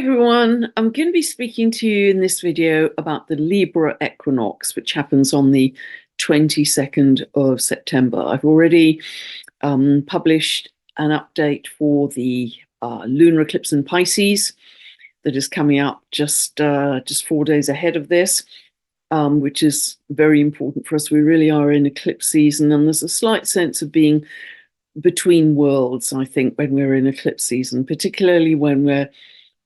Everyone, I'm going to be speaking to you in this video about the Libra Equinox, which happens on the 22nd of September. I've already published an update for the lunar eclipse in Pisces that is coming up just 4 days ahead of this, which is very important for us. We really are in eclipse season, and there's a slight sense of being between worlds, I think, when we're in eclipse season, particularly when we're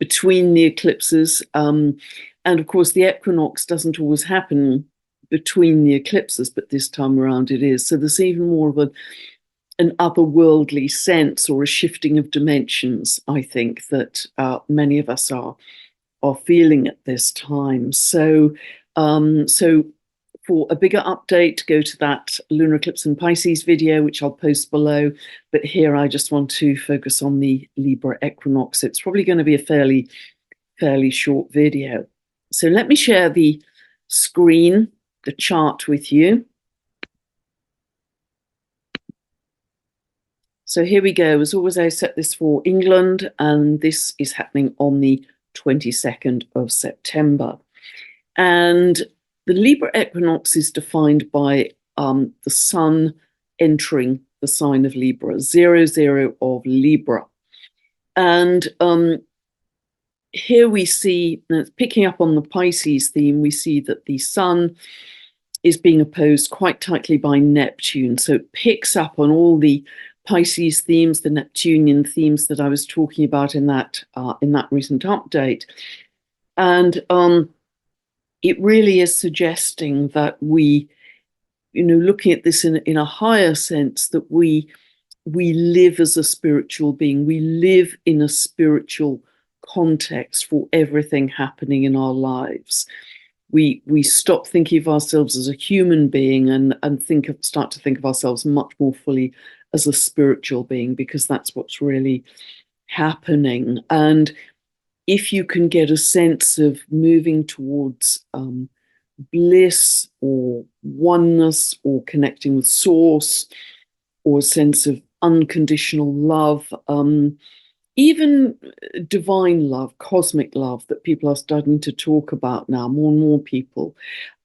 between the eclipses. And of course, the equinox doesn't always happen between the eclipses, but this time around it is. So there's even more of an otherworldly sense, or a shifting of dimensions, I think, that many of us are feeling at this time. So for a bigger update, go to that lunar eclipse in Pisces video, which I'll post below. But here I just want to focus on the Libra equinox. It's probably going to be a fairly short video. So let me share the screen, the chart with you. So here we go. As always, I set this for England, and this is happening on the 22nd of September. And the Libra equinox is defined by the sun entering the sign of Libra, 00 of Libra. And here we see, picking up on the Pisces theme, we see that the sun is being opposed quite tightly by Neptune. So it picks up on all the Pisces themes, the Neptunian themes that I was talking about in that recent update. And it really is suggesting that we, looking at this in a higher sense, that we live as a spiritual being. We live in a spiritual context for everything happening in our lives. We stop thinking of ourselves as a human being and start to think of ourselves much more fully as a spiritual being, because that's what's really happening. And if you can get a sense of moving towards bliss or oneness, or connecting with source, or a sense of unconditional love, even divine love, cosmic love, that people are starting to talk about now, more and more people,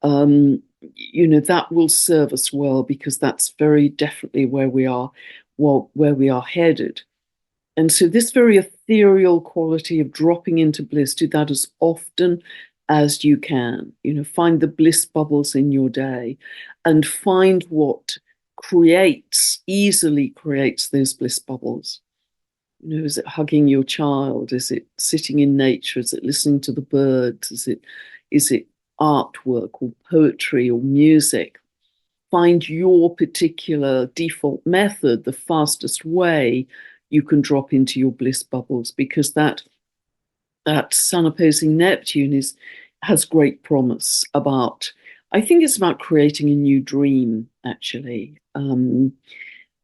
that will serve us well, because that's very definitely where we are headed. And so this very ethereal quality of dropping into bliss, do that as often as you can. Find the bliss bubbles in your day, and find what easily creates those bliss bubbles. Is it hugging your child? Is it sitting in nature? Is it listening to the birds? Is it artwork or poetry or music? Find your particular default method, the fastest way you can drop into your bliss bubbles, because that sun opposing Neptune has great promise about, I think it's about creating a new dream, actually,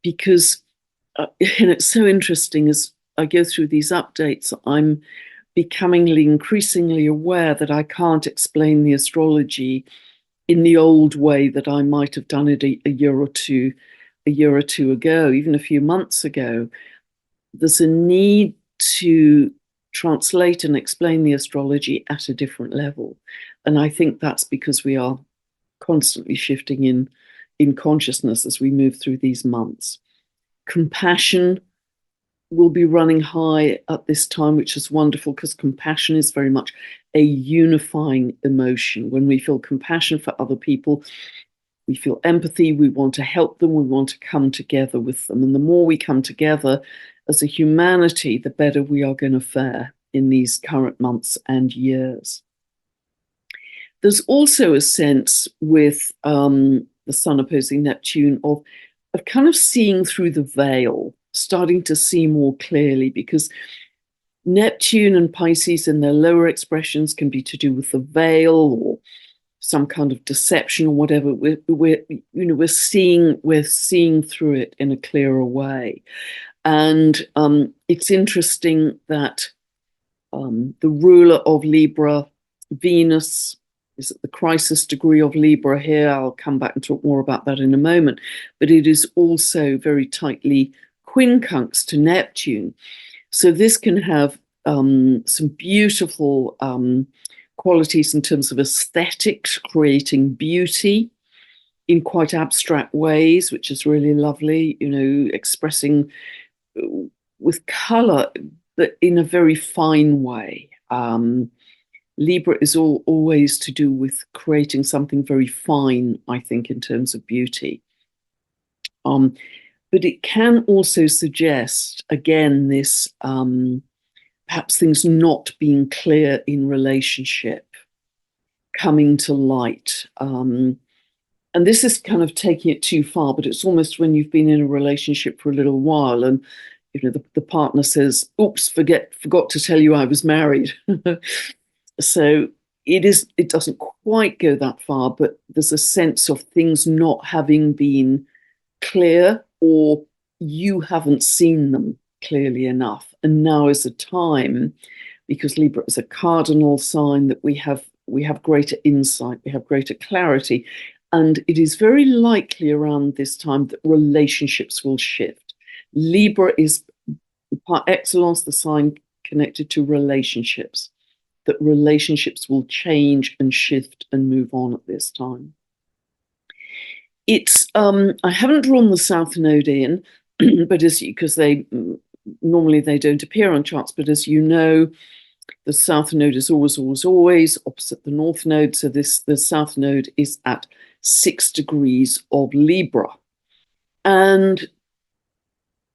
because it's so interesting. As I go through these updates, I'm becoming increasingly aware that I can't explain the astrology in the old way that I might have done it a year or two ago, even a few months ago. There's a need to translate and explain the astrology at a different level. And I think that's because we are constantly shifting in consciousness as we move through these months. Compassion will be running high at this time, which is wonderful, because compassion is very much a unifying emotion. When we feel compassion for other people, we feel empathy, we want to help them, we want to come together with them. And the more we come together as a humanity, the better we are going to fare in these current months and years. There's also a sense with the sun opposing Neptune of kind of seeing through the veil, starting to see more clearly, because Neptune and Pisces and their lower expressions can be to do with the veil or some kind of deception or whatever. We're seeing through it in a clearer way. And it's interesting that the ruler of Libra, Venus, is at the crisis degree of Libra here. I'll come back and talk more about that in a moment. But it is also very tightly quincunx to Neptune. So this can have some beautiful qualities in terms of aesthetics, creating beauty in quite abstract ways, which is really lovely, expressing with color, but in a very fine way. Libra is always to do with creating something very fine, I think, in terms of beauty. But it can also suggest, again, this perhaps things not being clear in relationship, coming to light. And this is kind of taking it too far, but it's almost when you've been in a relationship for a little while and the partner says, oops, forgot to tell you I was married. So it doesn't quite go that far, but there's a sense of things not having been clear, or you haven't seen them clearly enough. And now is a time, because Libra is a cardinal sign, that we have greater insight, we have greater clarity. And it is very likely around this time that relationships will shift. Libra is par excellence the sign connected to relationships, that relationships will change and shift and move on at this time. It's I haven't drawn the South Node in, but because normally they don't appear on charts, but as you know, the South Node is always opposite the North Node. So the South Node is at 6 degrees of Libra. And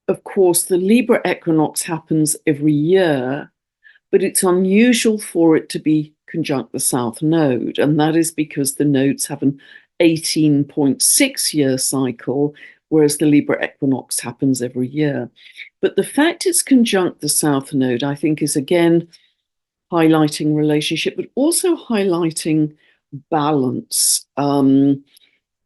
of course, the Libra equinox happens every year, but it's unusual for it to be conjunct the South Node. And that is because the nodes have an 18.6-year cycle, whereas the Libra equinox happens every year. But the fact it's conjunct the South Node, I think, is again highlighting relationship, but also highlighting balance.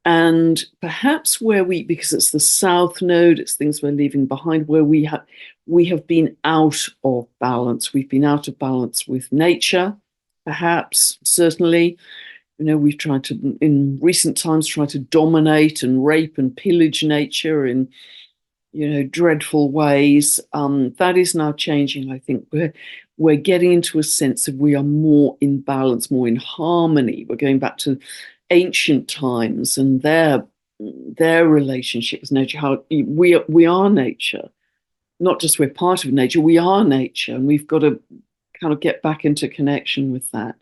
And perhaps because it's the South Node, it's things we're leaving behind, where we have been out of balance. We've been out of balance with nature, perhaps, certainly. We've tried to, in recent times, try to dominate and rape and pillage nature in, dreadful ways. That is now changing. I think we're getting into a sense of we are more in balance, more in harmony. We're going back to ancient times and their relationship with nature. How we are nature, not just we're part of nature. We are nature, and we've got to kind of get back into connection with that.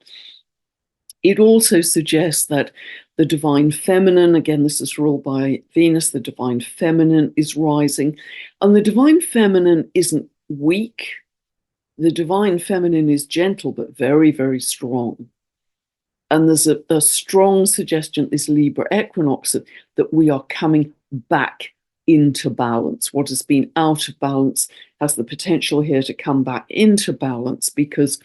It also suggests that the divine feminine, again, this is ruled by Venus, the divine feminine is rising. And the divine feminine isn't weak. The divine feminine is gentle, but very, very strong. And there's a strong suggestion, this Libra equinox, that we are coming back into balance. What has been out of balance has the potential here to come back into balance, because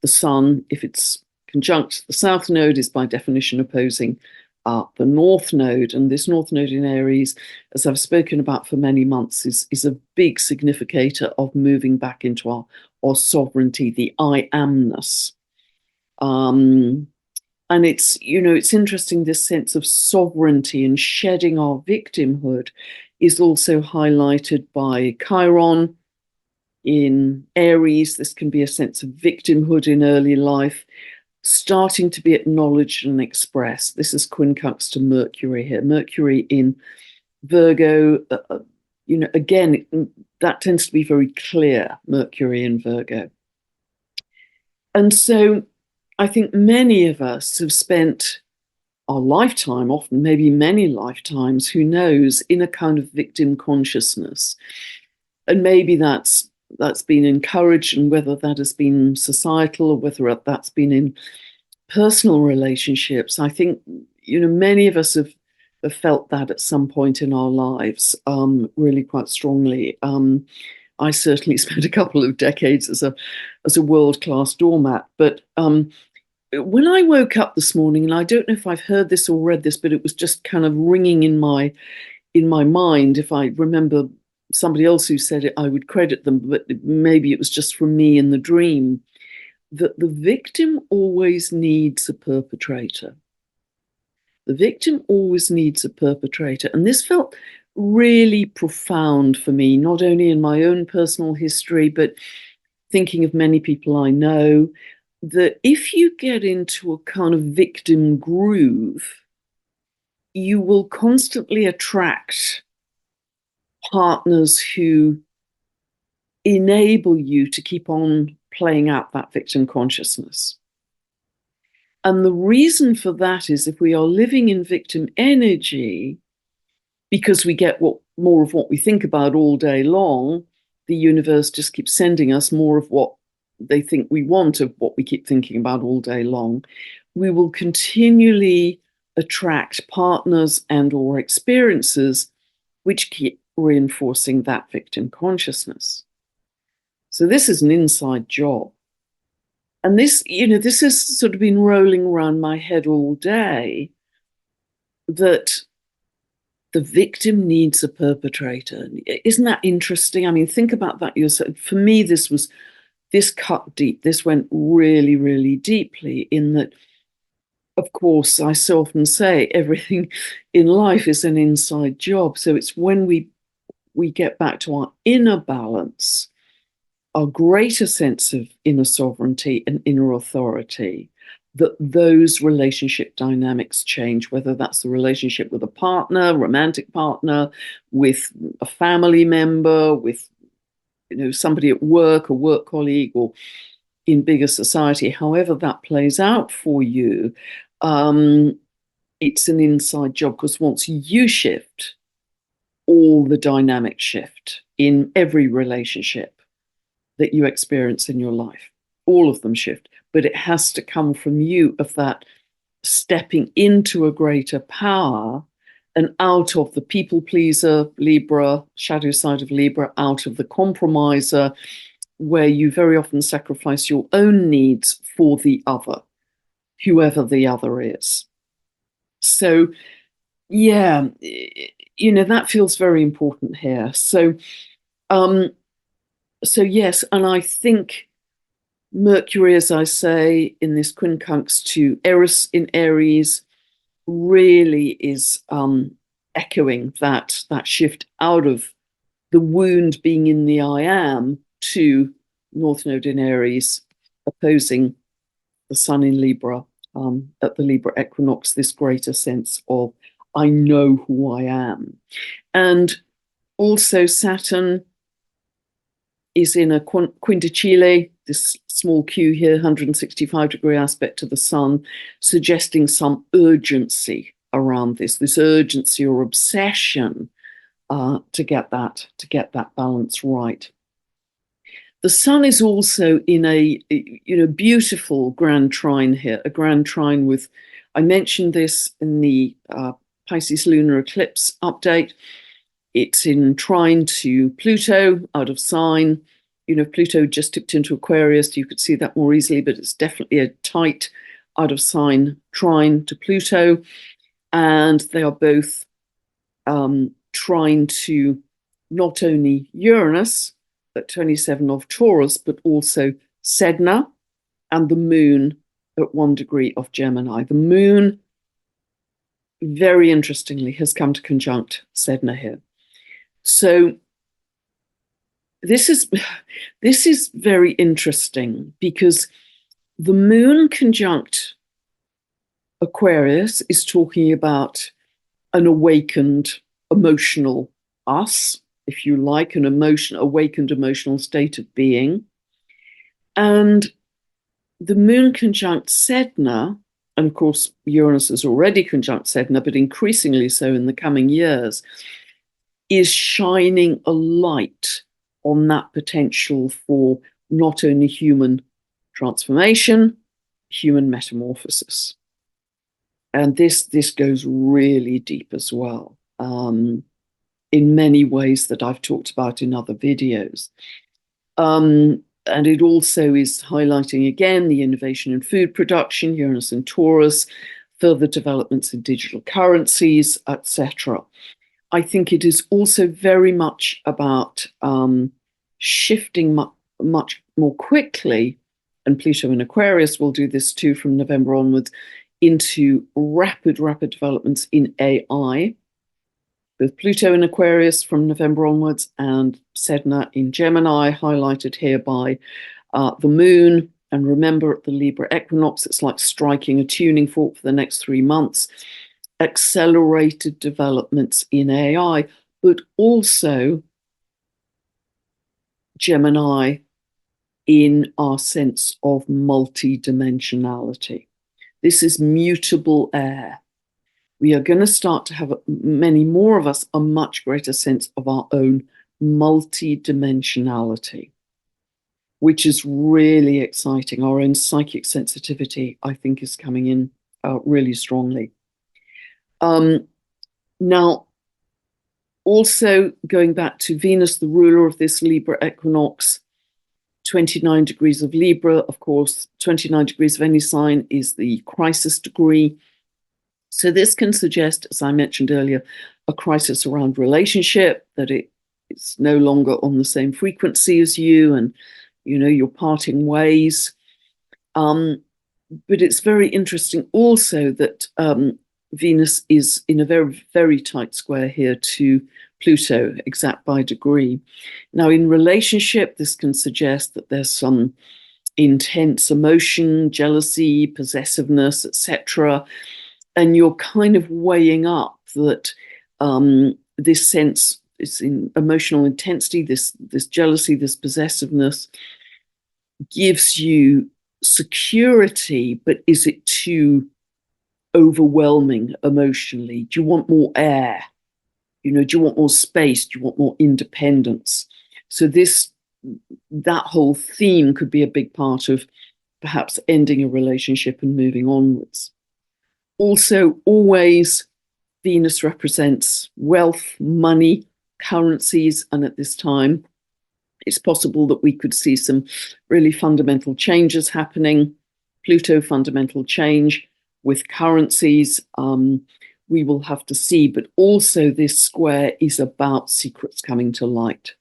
the sun, if it's conjunct the South Node, is by definition opposing the North Node. And this North Node in Aries, as I've spoken about for many months, is a big significator of moving back into our sovereignty, the I amness. And it's interesting, this sense of sovereignty and shedding our victimhood is also highlighted by Chiron in Aries. This can be a sense of victimhood in early life, starting to be acknowledged and expressed. This is quincunx to Mercury here. Mercury in Virgo, again, that tends to be very clear, Mercury in Virgo. And so I think many of us have spent our lifetime, often maybe many lifetimes, who knows, in a kind of victim consciousness. And maybe that's been encouraged, and whether that has been societal or whether that's been in personal relationships, I think many of us have felt that at some point in our lives, really quite strongly. I certainly spent a couple of decades as a world-class doormat, but when I woke up this morning, and I don't know if I've heard this or read this, but it was just kind of ringing in my mind. If I remember somebody else who said it, I would credit them, but maybe it was just from me in the dream, that the victim always needs a perpetrator. The victim always needs a perpetrator. And this felt really profound for me, not only in my own personal history, but thinking of many people I know, that if you get into a kind of victim groove, you will constantly attract partners who enable you to keep on playing out that victim consciousness. And the reason for that is if we are living in victim energy, because we get more of what we think about all day long, the universe just keeps sending us more of what they think we want of what we keep thinking about all day long. We will continually attract partners and or experiences which keep reinforcing that victim consciousness. So this is an inside job. And this, this has sort of been rolling around my head all day, that the victim needs a perpetrator. Isn't that interesting? I mean, think about that yourself. For me, this cut deep. This went really, really deeply, in that, of course, I so often say everything in life is an inside job. So it's when we get back to our inner balance, our greater sense of inner sovereignty and inner authority, that those relationship dynamics change, whether that's the relationship with a partner, romantic partner, with a family member, with somebody at work, a work colleague, or in bigger society, however that plays out for you. It's an inside job, because once you shift, all the dynamics shift in every relationship that you experience in your life. All of them shift, but it has to come from you, of that stepping into a greater power and out of the people pleaser, Libra, shadow side of Libra, out of the compromiser, where you very often sacrifice your own needs for the other, whoever the other is. So, yeah, that feels very important here. So yes, and I think Mercury, as I say, in this quincunx to Eris in Aries, really is echoing that shift out of the wound being in the I am to North Node in Aries, opposing the Sun in Libra at the Libra equinox, this greater sense of I know who I am. And also Saturn is in a quindicile, this small Q here, 165-degree aspect to the Sun, suggesting some urgency around this urgency or obsession to get that balance right. The Sun is also in a beautiful grand trine here, a grand trine with, I mentioned this in the Pisces lunar eclipse update. It's in trine to Pluto out of sign. Pluto just tipped into Aquarius. You could see that more easily, but it's definitely a tight out of sign trine to Pluto. And they are both trine to not only Uranus at 27 of Taurus, but also Sedna and the Moon at 1 degree of Gemini. The Moon, very interestingly, has come to conjunct Sedna here. So this is very interesting, because the Moon conjunct Aquarius is talking about an awakened emotional us, if you like, an awakened emotional state of being. And the Moon conjunct Sedna, and of course Uranus is already conjunct Sedna, but increasingly so in the coming years, is shining a light on that potential for not only human transformation, human metamorphosis. And this goes really deep as well, in many ways that I've talked about in other videos. And it also is highlighting, again, the innovation in food production, Uranus and Taurus, further developments in digital currencies, etc. I think it is also very much about shifting much more quickly, and Pluto in Aquarius will do this too from November onwards, into rapid developments in AI, with Pluto in Aquarius from November onwards and Sedna in Gemini, highlighted here by The moon, and remember at the Libra equinox, it's like striking a tuning fork for the next 3 months, accelerated developments in AI, but also Gemini in our sense of multidimensionality. This is mutable air. We are going to start to have, many more of us, a much greater sense of our own multidimensionality, which is really exciting. Our own psychic sensitivity, I think, is coming in really strongly. Now, also going back to Venus, the ruler of this Libra equinox, 29 degrees of Libra, of course, 29 degrees of any sign is the crisis degree. So this can suggest, as I mentioned earlier, a crisis around relationship, that it's no longer on the same frequency as you, and you're parting ways. But it's very interesting also that Venus is in a very, very tight square here to Pluto, exact by degree. Now, in relationship, this can suggest that there's some intense emotion, jealousy, possessiveness, etc. And you're kind of weighing up that this sense, this emotional intensity, this jealousy, this possessiveness gives you security, but is it too overwhelming emotionally? Do you want more air? Do you want more space? Do you want more independence? So that whole theme could be a big part of perhaps ending a relationship and moving onwards. Also, always Venus represents wealth, money, currencies, and at this time, it's possible that we could see some really fundamental changes happening. Pluto, fundamental change with currencies. We will have to see, but also this square is about secrets coming to light.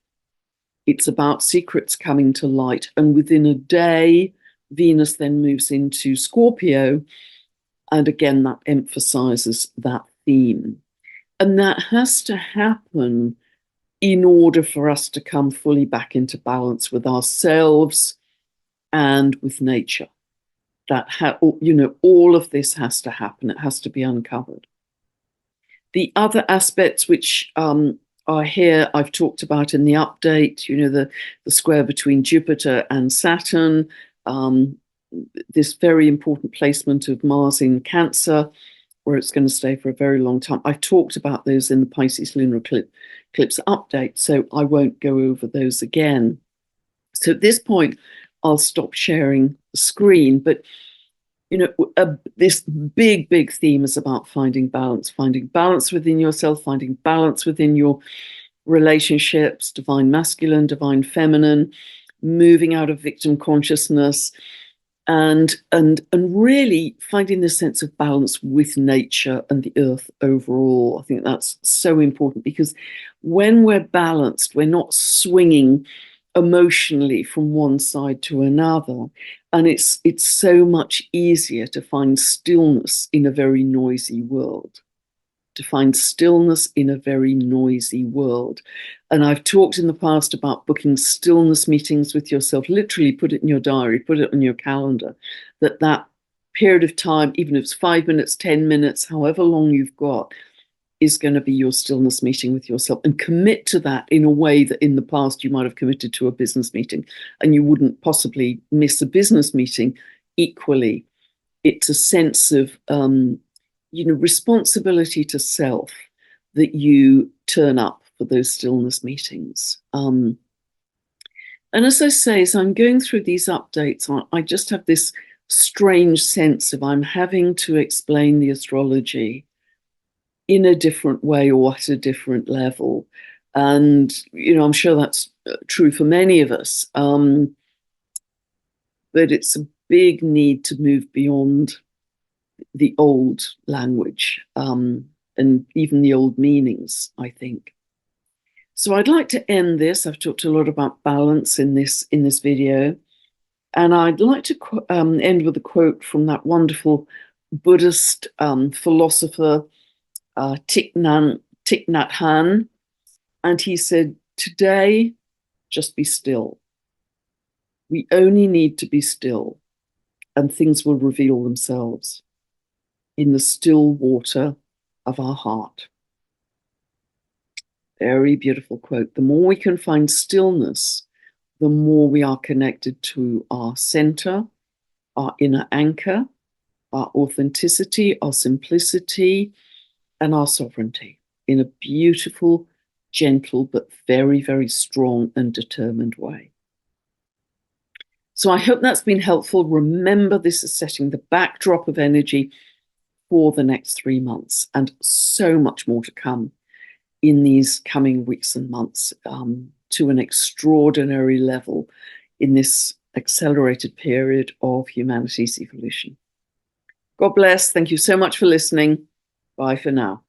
It's about secrets coming to light. And within a day, Venus then moves into Scorpio. And again, that emphasizes that theme. And that has to happen in order for us to come fully back into balance with ourselves and with nature. All of this has to happen. It has to be uncovered. The other aspects which are here, I've talked about in the update, the square between Jupiter and Saturn, this very important placement of Mars in Cancer, where it's going to stay for a very long time. I've talked about those in the Pisces lunar eclipse update, so I won't go over those again. So at this point, I'll stop sharing the screen, but this big, big theme is about finding balance within yourself, finding balance within your relationships, divine masculine, divine feminine, moving out of victim consciousness, and really finding this sense of balance with nature and the earth overall. I think that's so important, because when we're balanced, we're not swinging emotionally from one side to another, and it's so much easier to find stillness in a very noisy world. And I've talked in the past about booking stillness meetings with yourself. Literally put it in your diary, put it on your calendar, that period of time, even if it's 5 minutes, 10 minutes, however long you've got, is going to be your stillness meeting with yourself, and commit to that in a way that in the past you might have committed to a business meeting, and you wouldn't possibly miss a business meeting. Equally, it's a sense of responsibility to self that you turn up for those stillness meetings. And as I say, as I'm going through these updates, I just have this strange sense of I'm having to explain the astrology in a different way or at a different level. And, I'm sure that's true for many of us. But it's a big need to move beyond the old language and even the old meanings, I think. So I'd like to end this. I've talked a lot about balance in this video. And I'd like to end with a quote from that wonderful Buddhist philosopher, Thich Nhat Hanh, and he said, "Today, just be still. We only need to be still, and things will reveal themselves in the still water of our heart. Very beautiful quote. The more we can find stillness, the more we are connected to our center, our inner anchor, our authenticity, our simplicity, and our sovereignty in a beautiful, gentle, but very, very strong and determined way. So I hope that's been helpful. Remember, this is setting the backdrop of energy for the next 3 months, and so much more to come in these coming weeks and months, to an extraordinary level in this accelerated period of humanity's evolution. God bless. Thank you so much for listening. Bye for now.